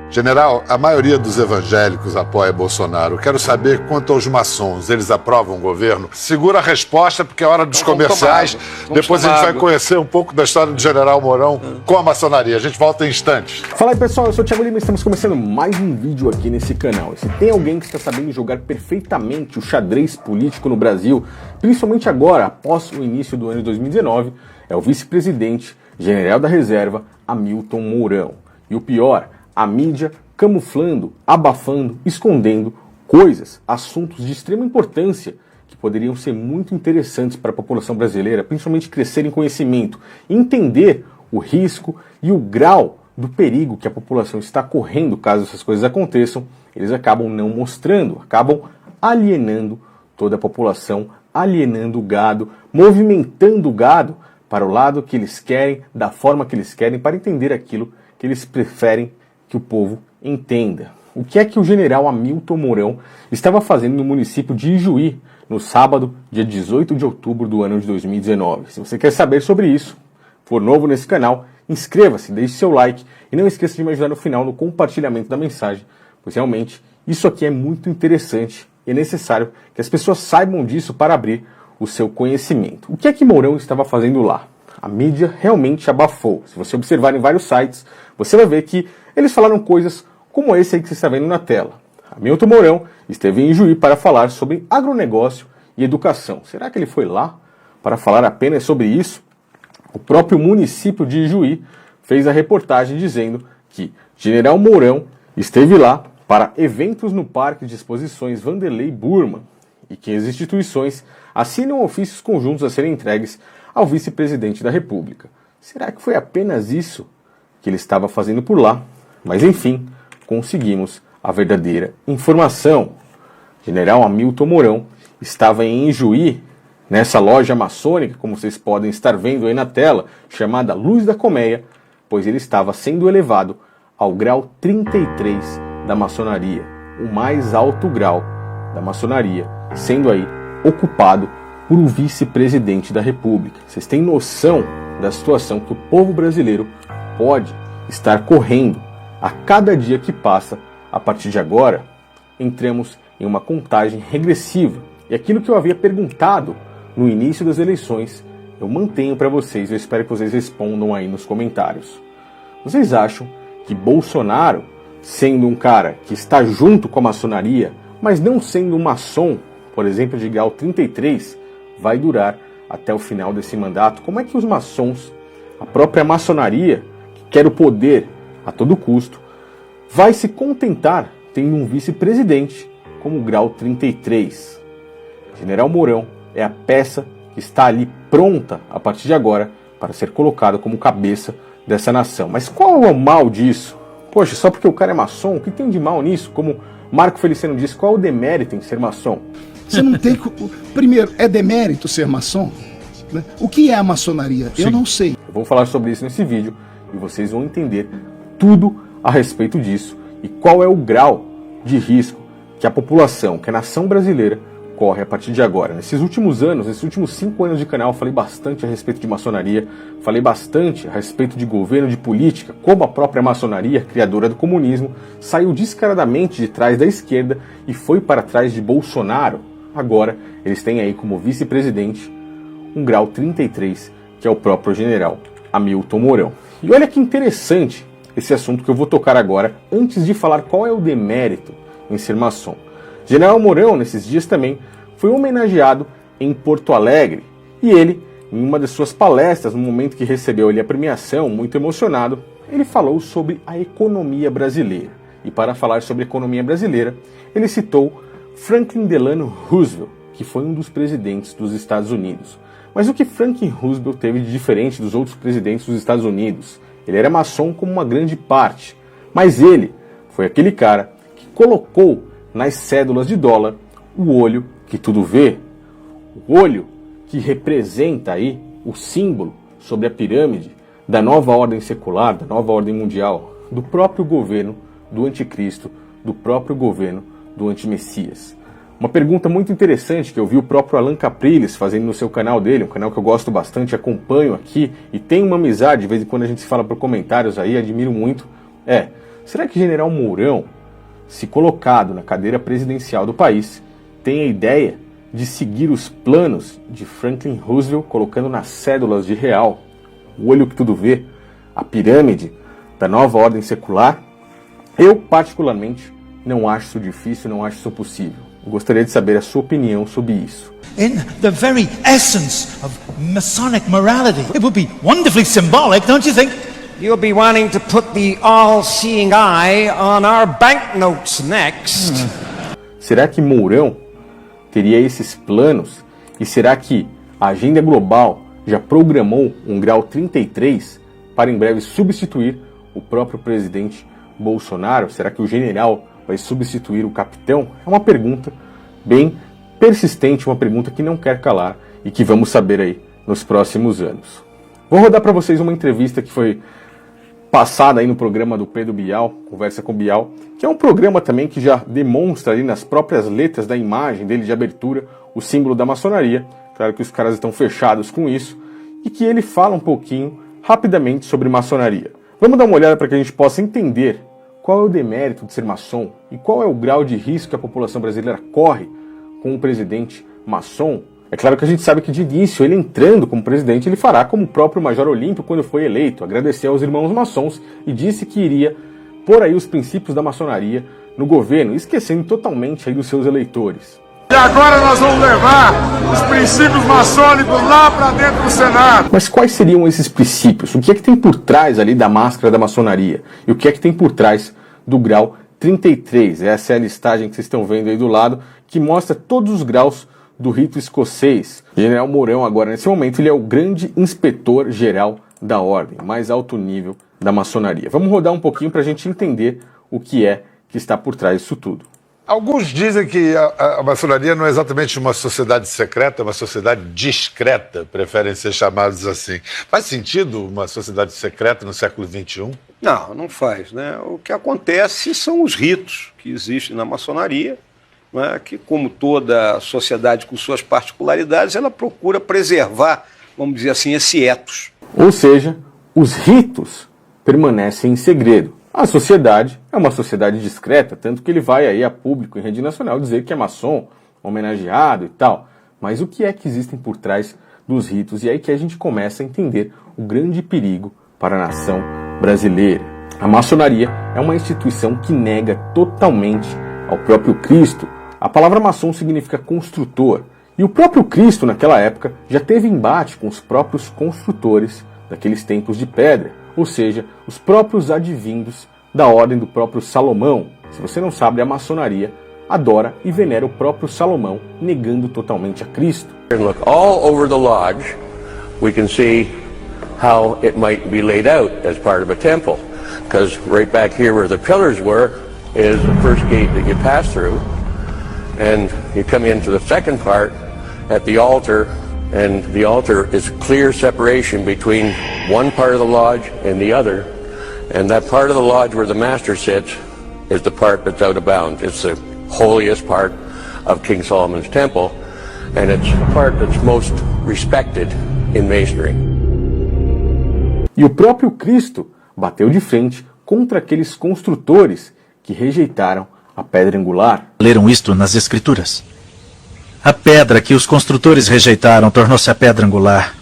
General, a maioria dos evangélicos apoia Bolsonaro. Quero saber quanto aos maçons. Eles aprovam o governo? Segura a resposta, porque é hora dos comerciais. Depois a gente vai conhecer um pouco da história do General Mourão com a maçonaria. A gente volta em instantes. Fala aí, pessoal. Eu sou o Thiago Lima e estamos começando mais um vídeo aqui nesse canal. E se tem alguém que está sabendo jogar perfeitamente o xadrez político no Brasil, principalmente agora, após o início do ano de 2019, é o vice-presidente, general da reserva, Hamilton Mourão. E o pior, a mídia camuflando, abafando, escondendo coisas, assuntos de extrema importância que poderiam ser muito interessantes para a população brasileira, principalmente crescer em conhecimento, entender o risco e o grau do perigo que a população está correndo caso essas coisas aconteçam. Eles acabam não mostrando, acabam alienando toda a população, alienando o gado, movimentando o gado para o lado que eles querem, da forma que eles querem, para entender aquilo que eles preferem que o povo entenda. O que é que o general Hamilton Mourão estava fazendo no município de Ijuí no sábado, dia 18 de outubro do ano de 2019? Se você quer saber sobre isso, for novo nesse canal, inscreva-se, deixe seu like e não esqueça de me ajudar no final no compartilhamento da mensagem, pois realmente isso aqui é muito interessante e é necessário que as pessoas saibam disso para abrir o seu conhecimento. O que é que Mourão estava fazendo lá? A mídia realmente abafou. Se você observar em vários sites, você vai ver que eles falaram coisas como esse aí que você está vendo na tela. Hamilton Mourão esteve em Ijuí para falar sobre agronegócio e educação. Será que ele foi lá para falar apenas sobre isso? O próprio município de Ijuí fez a reportagem dizendo que General Mourão esteve lá para eventos no Parque de Exposições Vanderlei Burman e que as instituições assinam ofícios conjuntos a serem entregues ao vice-presidente da República. Será que foi apenas isso que ele estava fazendo por lá? Mas enfim, conseguimos a verdadeira informação. General Hamilton Mourão estava em Ijuí, nessa loja maçônica, como vocês podem estar vendo aí na tela, chamada Luz da Colmeia, pois ele estava sendo elevado ao grau 33 da maçonaria, o mais alto grau da maçonaria, sendo aí ocupado por um vice-presidente da República. Vocês têm noção da situação que o povo brasileiro pode estar correndo a cada dia que passa? A partir de agora, entramos em uma contagem regressiva. E aquilo que eu havia perguntado no início das eleições, eu mantenho para vocês. Eu espero que vocês respondam aí nos comentários. Vocês acham que Bolsonaro, sendo um cara que está junto com a maçonaria, mas não sendo um maçom, por exemplo, de grau 33, vai durar até o final desse mandato? Como é que os maçons, a própria maçonaria, que quer o poder a todo custo, vai se contentar tendo um vice-presidente como grau 33? General Mourão é a peça que está ali pronta a partir de agora para ser colocada como cabeça dessa nação. Mas qual é o mal disso? Poxa, só porque o cara é maçom, o que tem de mal nisso? Como Marco Feliciano disse, qual é o demérito em ser maçom? Você não tem... Primeiro, é demérito ser maçom? Né? O que é a maçonaria? Sim. Eu não sei. Eu vou falar sobre isso nesse vídeo e vocês vão entender tudo a respeito disso e qual é o grau de risco que a população, que a nação brasileira corre a partir de agora. Nesses últimos anos, nesses últimos 5 anos de canal, eu falei bastante a respeito de maçonaria, falei bastante a respeito de governo, de política, como a própria maçonaria, criadora do comunismo, saiu descaradamente de trás da esquerda e foi para trás de Bolsonaro. Agora, eles têm aí como vice-presidente um grau 33, que é o próprio general Hamilton Mourão. E olha que interessante esse assunto que eu vou tocar agora, antes de falar qual é o demérito em ser maçom. General Mourão, nesses dias também, foi homenageado em Porto Alegre. E ele, em uma das suas palestras, no momento que recebeu ali a premiação, muito emocionado, ele falou sobre a economia brasileira. E para falar sobre a economia brasileira, ele citou Franklin Delano Roosevelt, que foi um dos presidentes dos Estados Unidos. Mas o que Franklin Roosevelt teve de diferente dos outros presidentes dos Estados Unidos? Ele era maçom como uma grande parte, mas ele foi aquele cara que colocou nas cédulas de dólar o olho que tudo vê, o olho que representa aí o símbolo sobre a pirâmide da nova ordem secular, da nova ordem mundial, do próprio governo do anticristo, do próprio governo do antimessias. Uma pergunta muito interessante que eu vi o próprio Alan Capriles fazendo no seu canal dele, um canal que eu gosto bastante, acompanho aqui e tenho uma amizade, de vez em quando a gente se fala por comentários aí, admiro muito, Será que General Mourão, se colocado na cadeira presidencial do país, tem a ideia de seguir os planos de Franklin Roosevelt, colocando nas cédulas de real o olho que tudo vê, a pirâmide da nova ordem secular? Eu, particularmente, não acho isso difícil, não acho isso possível. Eu gostaria de saber a sua opinião sobre isso. In the very essence of Masonic morality, it would be wonderfully symbolic, don't you think? You'll be wanting to put the all-seeing eye on our banknotes next. Será que Mourão teria esses planos? E será que a agenda global já programou um grau 33 para em breve substituir o próprio presidente Bolsonaro? Será que o general vai substituir o capitão? É uma pergunta bem persistente, uma pergunta que não quer calar e que vamos saber aí nos próximos anos. Vou rodar para vocês uma entrevista que foi passada aí no programa do Pedro Bial, Conversa com Bial, que é um programa também que já demonstra ali nas próprias letras da imagem dele de abertura o símbolo da maçonaria. Claro que os caras estão fechados com isso, e que ele fala um pouquinho, rapidamente, sobre maçonaria. Vamos dar uma olhada para que a gente possa entender qual é o demérito de ser maçom e qual é o grau de risco que a população brasileira corre com um presidente maçom. É claro que a gente sabe que de início, ele entrando como presidente, ele fará como o próprio Major Olímpio quando foi eleito, agradecer aos irmãos maçons e disse que iria pôr aí os princípios da maçonaria no governo, esquecendo totalmente aí dos seus eleitores. E agora nós vamos levar os princípios maçônicos lá para dentro do Senado. Mas quais seriam esses princípios? O que é que tem por trás ali da máscara da maçonaria? E o que é que tem por trás do grau 33? Essa é a listagem que vocês estão vendo aí do lado, que mostra todos os graus do rito escocês. General Mourão agora, nesse momento, ele é o grande inspetor-geral da ordem, mais alto nível da maçonaria. Vamos rodar um pouquinho para a gente entender o que é que está por trás disso tudo. Alguns dizem que a maçonaria não é exatamente uma sociedade secreta, é uma sociedade discreta, preferem ser chamados assim. Faz sentido uma sociedade secreta no século XXI? Não, não faz, né? O que acontece são os ritos que existem na maçonaria, né? Que, como toda sociedade com suas particularidades, ela procura preservar, vamos dizer assim, esse ethos. Ou seja, os ritos permanecem em segredo. A sociedade é uma sociedade discreta, tanto que ele vai aí a público em rede nacional dizer que é maçom, homenageado e tal. Mas o que é que existem por trás dos ritos? E aí que a gente começa a entender o grande perigo para a nação brasileira. A maçonaria é uma instituição que nega totalmente ao próprio Cristo. A palavra maçom significa construtor. E o próprio Cristo, naquela época, já teve embate com os próprios construtores daqueles templos de pedra. Ou seja, os próprios advindos da ordem do próprio Salomão. Se você não sabe, a maçonaria adora e venera o próprio Salomão, negando totalmente a Cristo. Look all over the lodge, we can see how it might be laid out as part of a temple. Because right back here where the pillars were is the first gate that you pass through. And you come into the second part at the altar, and the altar is clear separation between one part of the lodge and the other, and that part of the lodge where the master sits is the part that's out of bounds. It's the holiest part of King Solomon's temple, and it's the part that's most respected in masonry. E o próprio Cristo bateu de frente contra aqueles construtores que rejeitaram a pedra angular. Leram isto nas Escrituras. A pedra que os construtores rejeitaram tornou-se a pedra angular.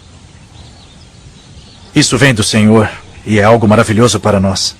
Isso vem do Senhor e é algo maravilhoso para nós.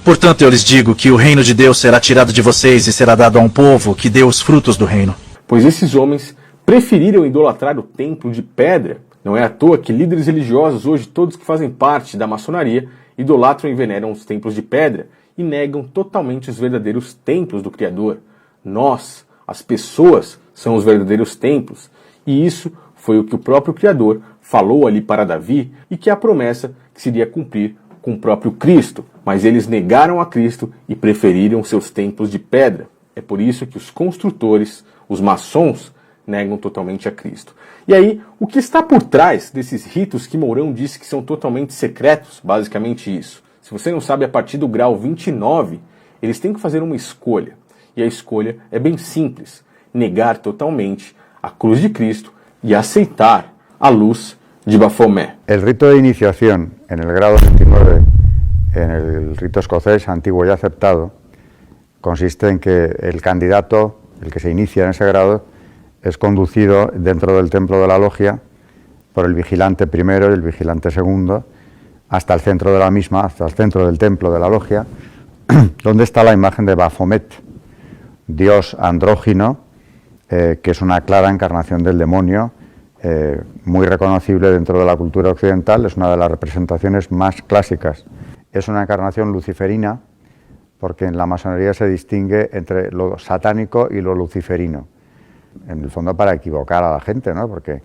Portanto, eu lhes digo que o reino de Deus será tirado de vocês e será dado a um povo que dê os frutos do reino. Pois esses homens preferiram idolatrar o templo de pedra. Não é à toa que líderes religiosos, hoje todos que fazem parte da maçonaria, idolatram e veneram os templos de pedra e negam totalmente os verdadeiros templos do Criador. Nós, as pessoas, são os verdadeiros templos. E isso foi o que o próprio Criador falou ali para Davi e que é a promessa que se iria cumprir com o próprio Cristo. Mas eles negaram a Cristo e preferiram seus templos de pedra. É por isso que os construtores, os maçons, negam totalmente a Cristo. E aí, o que está por trás desses ritos que Mourão disse que são totalmente secretos? Basicamente isso. Se você não sabe, a partir do grau 29, eles têm que fazer uma escolha. E a escolha é bem simples: negar totalmente a cruz de Cristo e aceitar a luz de Bafomé. El rito de iniciación en el grado 29 en el rito escocés antiguo y aceptado, consiste en que el candidato, el que se inicia en ese grado, es conducido dentro del templo de la logia por el vigilante primero y el vigilante segundo hasta el centro de la misma, hasta el centro del templo de la logia, donde está la imagen de Baphomet, dios andrógino, que es una clara encarnación del demonio, muy reconocible dentro de la cultura occidental, es una de las representaciones más clásicas. Es una encarnación luciferina, porque en la masonería se distingue entre lo satánico y lo luciferino, en el fondo para equivocar a la gente, ¿no? Porque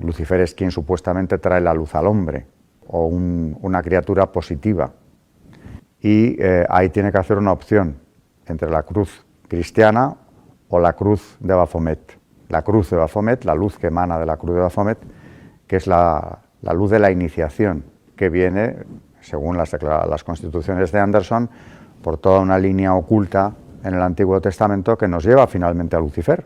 Lucifer es quien supuestamente trae la luz al hombre, o una criatura positiva, y ahí tiene que hacer una opción entre la cruz cristiana o la cruz de Baphomet. La cruz de Baphomet, la luz que emana de la cruz de Baphomet, que es la luz de la iniciación, que viene, según las constituciones de Anderson, por toda una línea oculta en el Antiguo Testamento que nos lleva finalmente a Lucifer.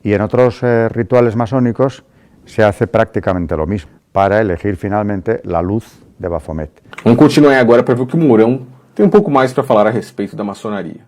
Y en otros rituales masónicos se hace prácticamente lo mismo, para elegir finalmente la luz de Baphomet. Vamos continuar agora para ver o que o Mourão tem pouco mais para falar a respeito da maçonaria.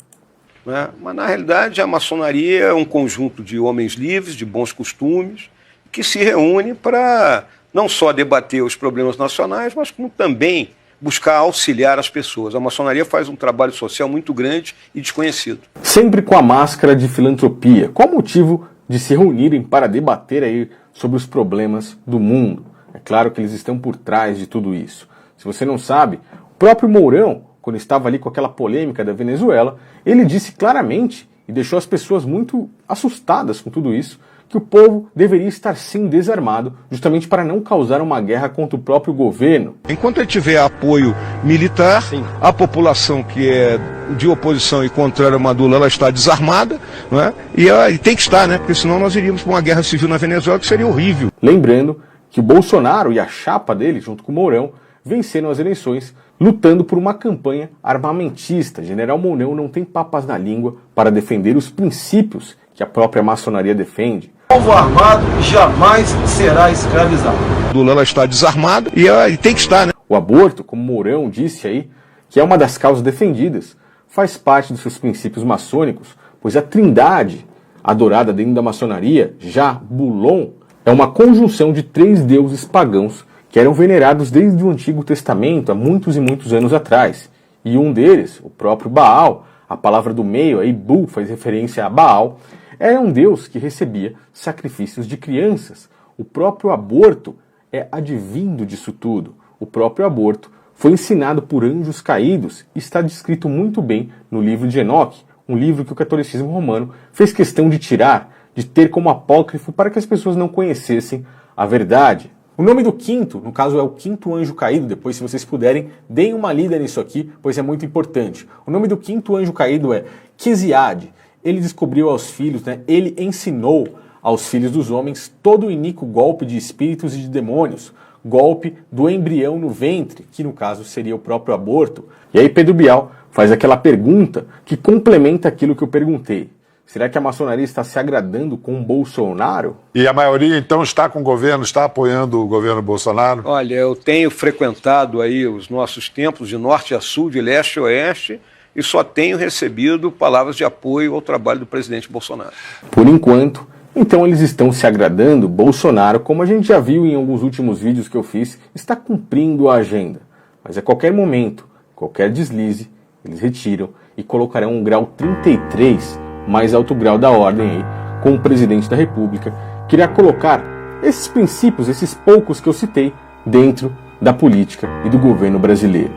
Mas, na realidade, a maçonaria é um conjunto de homens livres, de bons costumes, que se reúne para não só debater os problemas nacionais, mas como também buscar auxiliar as pessoas. A maçonaria faz um trabalho social muito grande e desconhecido. Sempre com a máscara de filantropia. Qual o motivo de se reunirem para debater aí sobre os problemas do mundo? É claro que eles estão por trás de tudo isso. Se você não sabe, o próprio Mourão, quando estava ali com aquela polêmica da Venezuela, ele disse claramente e deixou as pessoas muito assustadas com tudo isso, que o povo deveria estar sim desarmado, justamente para não causar uma guerra contra o próprio governo. Enquanto ele tiver apoio militar, a população que é de oposição e contrária a Maduro, ela está desarmada, não é? E tem que estar, né? Porque senão nós iríamos para uma guerra civil na Venezuela, que seria horrível. Lembrando que o Bolsonaro e a chapa dele, junto com o Mourão, venceram as eleições lutando por uma campanha armamentista. General Mourão não tem papas na língua para defender os princípios que a própria maçonaria defende. O povo armado jamais será escravizado. Lula está desarmado e tem que estar, né? O aborto, como Mourão disse aí, que é uma das causas defendidas, faz parte dos seus princípios maçônicos, pois a trindade adorada dentro da maçonaria, já Bulon, é uma conjunção de 3 deuses pagãos que eram venerados desde o Antigo Testamento, há muitos e muitos anos atrás. E um deles, o próprio Baal, a palavra do meio, aí Bu faz referência a Baal, era um deus que recebia sacrifícios de crianças. O próprio aborto é advindo disso tudo. O próprio aborto foi ensinado por anjos caídos e está descrito muito bem no livro de Enoque, um livro que o catolicismo romano fez questão de tirar, de ter como apócrifo para que as pessoas não conhecessem a verdade. O nome do quinto, no caso é o quinto anjo caído, depois se vocês puderem, deem uma lida nisso aqui, pois é muito importante. O nome do quinto anjo caído é Quesiade. Ele descobriu aos filhos, ele ensinou aos filhos dos homens todo o iníquo golpe de espíritos e de demônios, golpe do embrião no ventre, que no caso seria o próprio aborto. E aí Pedro Bial faz aquela pergunta que complementa aquilo que eu perguntei. Será que a maçonaria está se agradando com o Bolsonaro? E a maioria, então, está com o governo, está apoiando o governo Bolsonaro? Olha, eu tenho frequentado aí os nossos templos de norte a sul, de leste a oeste, e só tenho recebido palavras de apoio ao trabalho do presidente Bolsonaro. Por enquanto, então eles estão se agradando. Bolsonaro, como a gente já viu em alguns últimos vídeos que eu fiz, está cumprindo a agenda. Mas a qualquer momento, qualquer deslize, eles retiram e colocarão um grau 33, mais alto grau da ordem aí, com o presidente da República, que irá colocar esses princípios, esses poucos que eu citei, dentro da política e do governo brasileiro.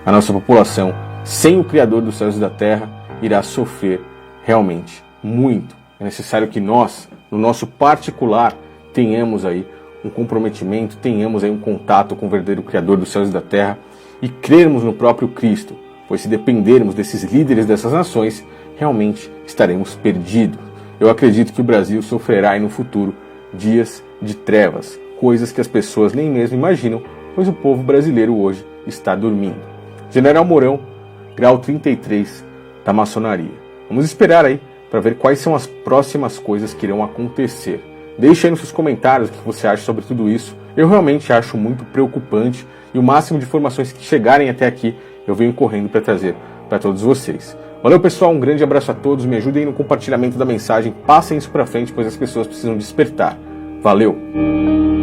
A nossa população, sem o Criador dos céus e da terra, irá sofrer realmente muito. É necessário que nós, no nosso particular, tenhamos aí um comprometimento, tenhamos aí um contato com o verdadeiro Criador dos céus e da terra e crermos no próprio Cristo, pois se dependermos desses líderes dessas nações, realmente estaremos perdidos. Eu acredito que o Brasil sofrerá aí no futuro dias de trevas, coisas que as pessoas nem mesmo imaginam, pois o povo brasileiro hoje está dormindo. General Mourão, grau 33 da maçonaria. Vamos esperar aí para ver quais são as próximas coisas que irão acontecer. Deixe aí nos seus comentários o que você acha sobre tudo isso Eu realmente acho muito preocupante e o máximo de informações que chegarem até aqui eu venho correndo para trazer para todos vocês. Valeu, pessoal, um grande abraço a todos, me ajudem no compartilhamento da mensagem, passem isso para frente, pois as pessoas precisam despertar. Valeu!